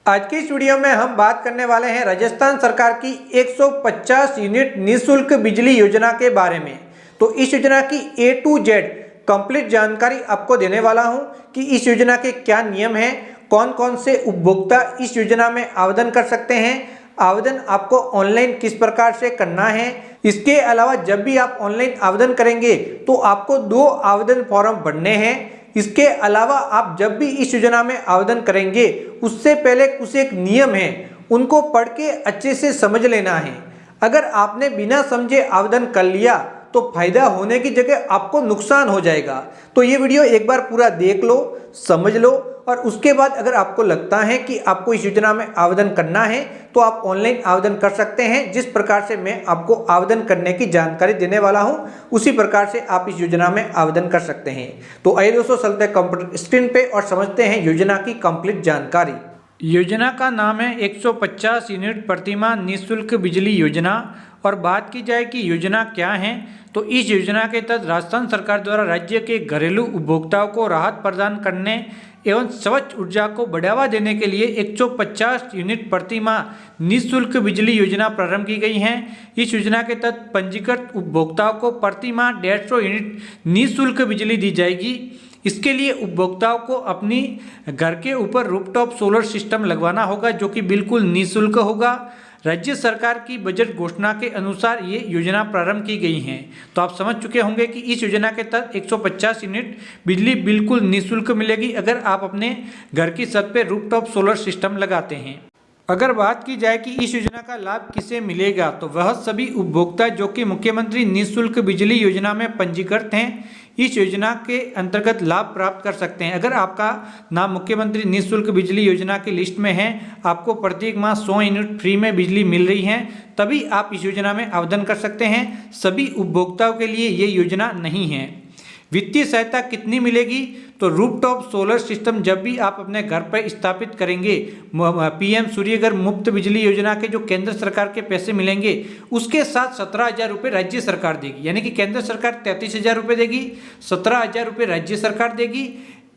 आज की इस वीडियो में हम बात करने वाले हैं राजस्थान सरकार की 150 यूनिट निःशुल्क बिजली योजना के बारे में। तो इस योजना की A to Z कंप्लीट जानकारी आपको देने वाला हूं कि इस योजना के क्या नियम हैं, कौन कौन से उपभोक्ता इस योजना में आवेदन कर सकते हैं, आवेदन आपको ऑनलाइन किस प्रकार से करना है। इसके अलावा जब भी आप ऑनलाइन आवेदन करेंगे तो आपको 2 आवेदन फॉर्म भरने हैं। इसके अलावा आप जब भी इस योजना में आवेदन करेंगे उससे पहले कुछ एक नियम हैं, उनको पढ़ के अच्छे से समझ लेना है। अगर आपने बिना समझे आवेदन कर लिया तो फायदा होने की जगह आपको नुकसान हो जाएगा। तो ये वीडियो एक बार पूरा देख लो, समझ लो और उसके बाद अगर आपको लगता है कि आपको इस योजना में आवेदन करना है तो आप ऑनलाइन आवेदन कर सकते हैं। जिस प्रकार से मैं आपको आवेदन करने की जानकारी देने वाला हूं उसी प्रकार से आप इस योजना में आवेदन कर सकते हैं। तो आइए दोस्तों चलते हैं कंप्यूटर स्क्रीन पे और समझते हैं योजना की कंप्लीट जानकारी। योजना का नाम है 150 यूनिट प्रतिमाह निःशुल्क बिजली योजना। और बात की जाए कि योजना क्या है तो इस योजना के तहत राजस्थान सरकार द्वारा राज्य के घरेलू उपभोक्ताओं को राहत प्रदान करने एवं स्वच्छ ऊर्जा को बढ़ावा देने के लिए 150 यूनिट प्रतिमाह निःशुल्क बिजली योजना प्रारंभ की गई है। इस योजना के तहत पंजीकृत उपभोक्ताओं को प्रतिमाह 150 यूनिट निःशुल्क बिजली दी जाएगी। इसके लिए उपभोक्ताओं को अपनी घर के ऊपर रूफटॉप सोलर सिस्टम लगवाना होगा जो कि बिल्कुल निःशुल्क होगा। राज्य सरकार की बजट घोषणा के अनुसार ये योजना प्रारंभ की गई है। तो आप समझ चुके होंगे कि इस योजना के तहत 150 यूनिट बिजली बिल्कुल निःशुल्क मिलेगी अगर आप अपने घर की छत पे रूफटॉप सोलर सिस्टम लगाते हैं। अगर बात की जाए कि इस योजना का लाभ किसे मिलेगा तो वह सभी उपभोक्ता जो कि मुख्यमंत्री निःशुल्क बिजली योजना में पंजीकृत हैं इस योजना के अंतर्गत लाभ प्राप्त कर सकते हैं। अगर आपका नाम मुख्यमंत्री निःशुल्क बिजली योजना की लिस्ट में है, आपको प्रत्येक माह 100 यूनिट फ्री में बिजली मिल रही है, तभी आप इस योजना में आवेदन कर सकते हैं। सभी उपभोक्ताओं के लिए ये योजना नहीं है। वित्तीय सहायता कितनी मिलेगी तो रूफटॉप सोलर सिस्टम जब भी आप अपने घर पर स्थापित करेंगे, पीएम सूर्यघर मुफ्त बिजली योजना के जो केंद्र सरकार के पैसे मिलेंगे उसके साथ 17,000 रुपये राज्य सरकार देगी। यानी कि केंद्र सरकार 33,000 रुपये देगी, 17,000 रुपये राज्य सरकार देगी।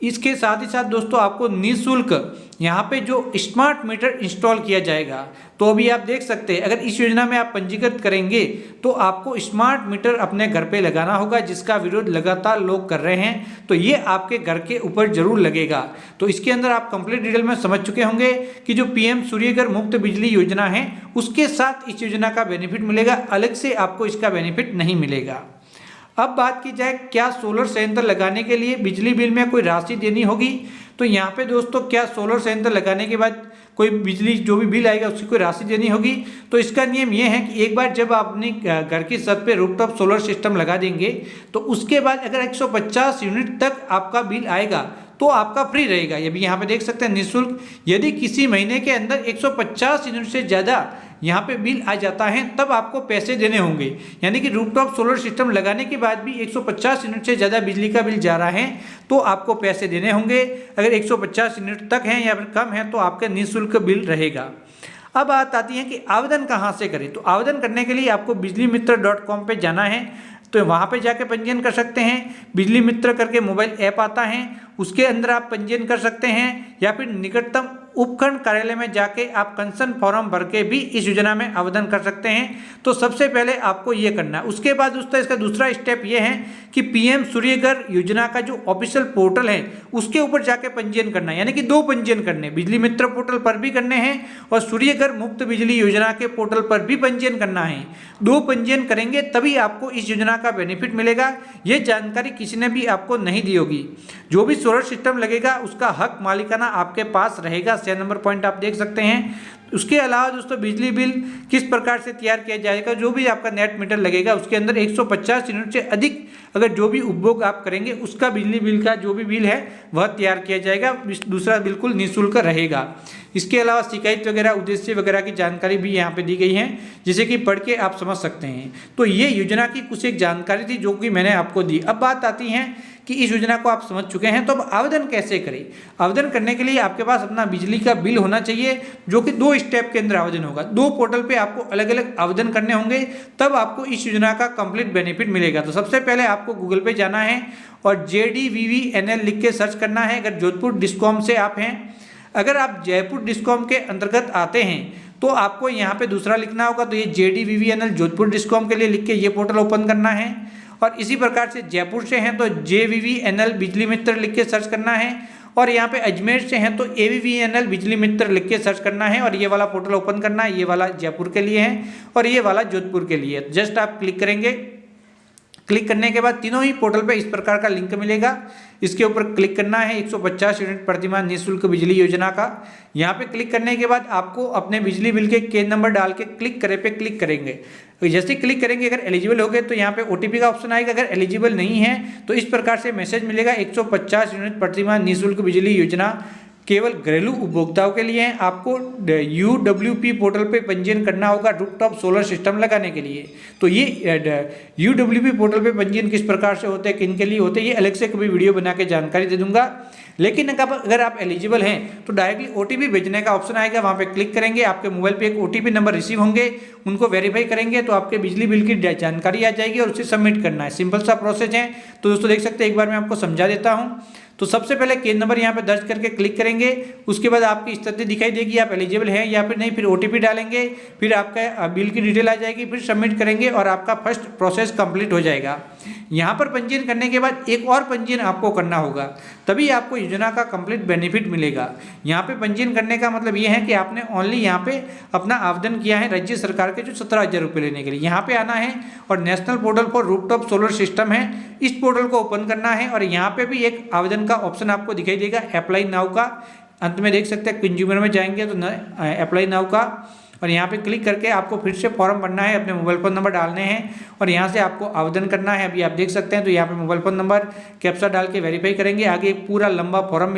इसके साथ ही साथ दोस्तों आपको निःशुल्क यहाँ पे जो स्मार्ट मीटर इंस्टॉल किया जाएगा। तो अभी आप देख सकते हैं अगर इस योजना में आप पंजीकृत करेंगे तो आपको स्मार्ट मीटर अपने घर पे लगाना होगा, जिसका विरोध लगातार लोग कर रहे हैं। तो ये आपके घर के ऊपर जरूर लगेगा। तो इसके अंदर आप कंप्लीट डिटेल में समझ चुके होंगे कि जो पीएम सूर्यघर मुफ्त बिजली योजना है उसके साथ इस योजना का बेनिफिट मिलेगा, अलग से आपको इसका बेनिफिट नहीं मिलेगा। अब बात की जाए क्या सोलर संयंत्र लगाने के लिए बिजली बिल में कोई राशि देनी होगी तो यहाँ पे दोस्तों क्या सोलर संयंत्र लगाने के बाद कोई बिजली जो भी बिल आएगा उसकी कोई राशि देनी होगी। तो इसका नियम ये है कि एक बार जब आप अपनी घर की छत पे रूफटॉप सोलर सिस्टम लगा देंगे तो उसके बाद अगर 150 यूनिट तक आपका बिल आएगा तो आपका फ्री रहेगा। ये भी यहाँ पे देख सकते हैं निःशुल्क। यदि किसी महीने के अंदर 150 यूनिट से ज़्यादा यहाँ पे बिल आ जाता है तब आपको पैसे देने होंगे। यानी कि रूफटॉप सोलर सिस्टम लगाने के बाद भी 150 यूनिट से ज़्यादा बिजली का बिल जा रहा है तो आपको पैसे देने होंगे। अगर 150 यूनिट तक हैं या फिर कम है तो आपका निःशुल्क बिल रहेगा। अब बात आती है कि आवेदन कहाँ से करें। तो आवेदन करने के लिए आपको बिजलीमित्र.com पे जाना है, तो वहाँ पे जाके पंजीयन कर सकते हैं। बिजली मित्र करके मोबाइल ऐप आता है, उसके अंदर आप पंजीयन कर सकते हैं या फिर निकटतम उपखंड कार्यालय में जाके आप कंसर्न फॉर्म भर के भी इस योजना में आवेदन कर सकते हैं। तो सबसे पहले आपको ये करना है। उसके बाद दोस्तों इसका दूसरा स्टेप ये है कि पीएम सूर्यघर योजना का जो ऑफिशियल पोर्टल है उसके ऊपर जाके पंजीयन करना है। यानी कि 2 पंजीयन करने, बिजली मित्र पोर्टल पर भी करने हैं और सूर्यघर मुफ्त बिजली योजना के पोर्टल पर भी पंजीयन करना है। 2 पंजीयन करेंगे तभी आपको इस योजना का बेनिफिट मिलेगा। ये जानकारी किसी ने भी आपको नहीं दी होगी। जो भी सोलर सिस्टम लगेगा उसका हक मालिकाना आपके पास रहेगा। 6 नंबर पॉइंट आप देख सकते हैं। उसके अलावा दोस्तों बिजली बिल किस प्रकार से तैयार किया जाएगा, जो भी आपका नेट मीटर लगेगा उसके अंदर 150 यूनिट से अधिक अगर जो भी उपभोग आप करेंगे उसका बिजली बिल का जो भी बिल है वह तैयार किया जाएगा। दूसरा बिल्कुल निःशुल्क रहेगा। इसके अलावा शिकायत वगैरह उद्देश्य वगैरह की जानकारी भी यहाँ पे दी गई है, जिसे कि पढ़ के आप समझ सकते हैं। तो ये योजना की कुछ एक जानकारी थी जो कि मैंने आपको दी। अब बात आती है कि इस योजना को आप समझ चुके हैं तो अब आवेदन कैसे करें। आवेदन करने के लिए आपके पास अपना बिजली का बिल होना चाहिए, जो कि 2 स्टेप के अंदर आवेदन होगा। 2 पोर्टल पे आपको अलग अलग आवेदन करने होंगे, तब आपको इस योजना का कंप्लीट बेनिफिट मिलेगा। तो सबसे पहले आपको गूगल पे जाना है और JDVVNL लिख के सर्च करना है। अगर जोधपुर डिस्कॉम से आप हैं, अगर आप जयपुर डिस्कॉम के अंतर्गत आते हैं तो आपको यहाँ पे दूसरा लिखना होगा, तो ये JDVVNL जोधपुर डिस्कॉम के लिए लिख के ये पोर्टल ओपन करना है। और इसी प्रकार से जयपुर से हैं तो JVVNL बिजली मित्र लिख के सर्च करना है, और यहाँ पे अजमेर से हैं तो AVVNL बिजली मित्र लिख के सर्च करना है और ये वाला पोर्टल ओपन करना है। ये वाला जयपुर के लिए है और ये वाला जोधपुर के लिए। जस्ट आप क्लिक करेंगे, क्लिक करने के बाद तीनों ही पोर्टल पे इस प्रकार का लिंक मिलेगा, इसके ऊपर क्लिक करना है 150 यूनिट प्रतिमाह निःशुल्क बिजली योजना का। यहाँ पे क्लिक करने के बाद आपको अपने बिजली बिल के केन नंबर डाल के क्लिक करे पे क्लिक करेंगे। जैसे क्लिक करेंगे, अगर एलिजिबल हो गए तो यहाँ पे OTP का ऑप्शन आएगा। अगर एलिजिबल नहीं है तो इस प्रकार से मैसेज मिलेगा 150 यूनिट प्रतिमाह निःशुल्क बिजली योजना केवल घरेलू उपभोक्ताओं के लिए है। आपको UWP पोर्टल पे पंजीयन करना होगा रूफटॉप सोलर सिस्टम लगाने के लिए। तो ये UWP पोर्टल पे पंजीयन किस प्रकार से होते हैं, किन के लिए होते हैं, ये अलग से कभी वीडियो बना के जानकारी दे दूंगा। लेकिन अगर आप एलिजिबल हैं तो डायरेक्टली OTP भेजने का ऑप्शन आएगा, वहाँ पे क्लिक करेंगे, आपके मोबाइल पे एक OTP नंबर रिसीव होंगे, उनको वेरीफाई करेंगे तो आपके बिजली बिल की जानकारी आ जाएगी और उसे सबमिट करना है। सिंपल सा प्रोसेस है। तो दोस्तों देख सकते हैं, एक बार मैं आपको समझा देता हूँ। तो सबसे पहले केन नंबर यहाँ पे दर्ज करके क्लिक करेंगे, उसके बाद आपकी स्थिति दिखाई देगी, आप एलिजिबल हैं या फिर नहीं, फिर OTP डालेंगे, फिर आपका बिल की डिटेल आ जाएगी, फिर सबमिट करेंगे और आपका फर्स्ट प्रोसेस कंप्लीट हो जाएगा। यहाँ पर पंजीयन करने के बाद एक और पंजीयन आपको करना होगा, तभी आपको योजना का कंप्लीट बेनिफिट मिलेगा। यहाँ पे पंजीयन करने का मतलब ये है कि आपने ओनली यहाँ पे अपना आवेदन किया है राज्य सरकार के जो 17,000 रुपये लेने के लिए, यहाँ पे आना है और national portal for rooftop solar system है, इस पोर्टल को ओपन करना है और यहाँ पे भी एक आवेदन का ऑप्शन आपको दिखाई देगा अप्लाई नाउ का। अंत में देख सकते हैं कंज्यूमर में जाएंगे तो अप्लाई नाउ का, और यहाँ पे क्लिक करके आपको फिर से फॉर्म भरना है, अपने मोबाइल फ़ोन नंबर डालने हैं और यहाँ से आपको आवेदन करना है। अभी आप देख सकते हैं तो यहाँ पे मोबाइल फ़ोन नंबर कैप्चा डाल के वेरीफाई करेंगे। आगे एक पूरा लंबा फॉर्म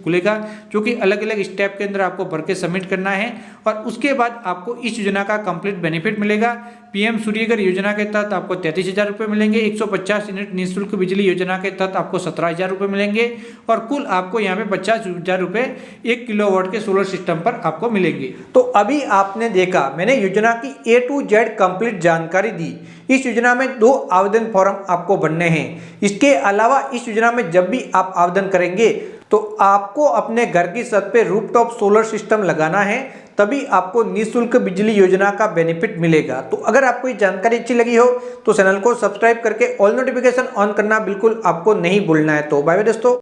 खुलेगा जो कि अलग अलग स्टेप के अंदर आपको भर के सबमिट करना है और उसके बाद आपको इस योजना का कंप्लीट बेनिफिट मिलेगा। PM सूर्यघर योजना के तहत आपको 33,000 रुपये मिलेंगे, 150 यूनिट निःशुल्क बिजली योजना के तहत आपको 17,000 रुपये मिलेंगे और कुल आपको यहाँ पे 50,000 रुपये 1 किलोवाट के सोलर सिस्टम पर आपको मिलेंगे। तो अभी आपने देखा, मैंने योजना की A to Z कंप्लीट जानकारी दी। इस योजना में 2 आवेदन फॉर्म आपको भरने हैं। इसके अलावा इस योजना में जब भी आप आवेदन करेंगे तो आपको अपने घर की छत पे रूफटॉप सोलर सिस्टम लगाना है, तभी आपको निःशुल्क बिजली योजना का बेनिफिट मिलेगा। तो अगर आपको ये जानकारी अच्छी लगी हो तो चैनल को सब्सक्राइब करके ऑल नोटिफिकेशन ऑन करना बिल्कुल आपको नहीं भूलना है। तो बाय बाय दोस्तों।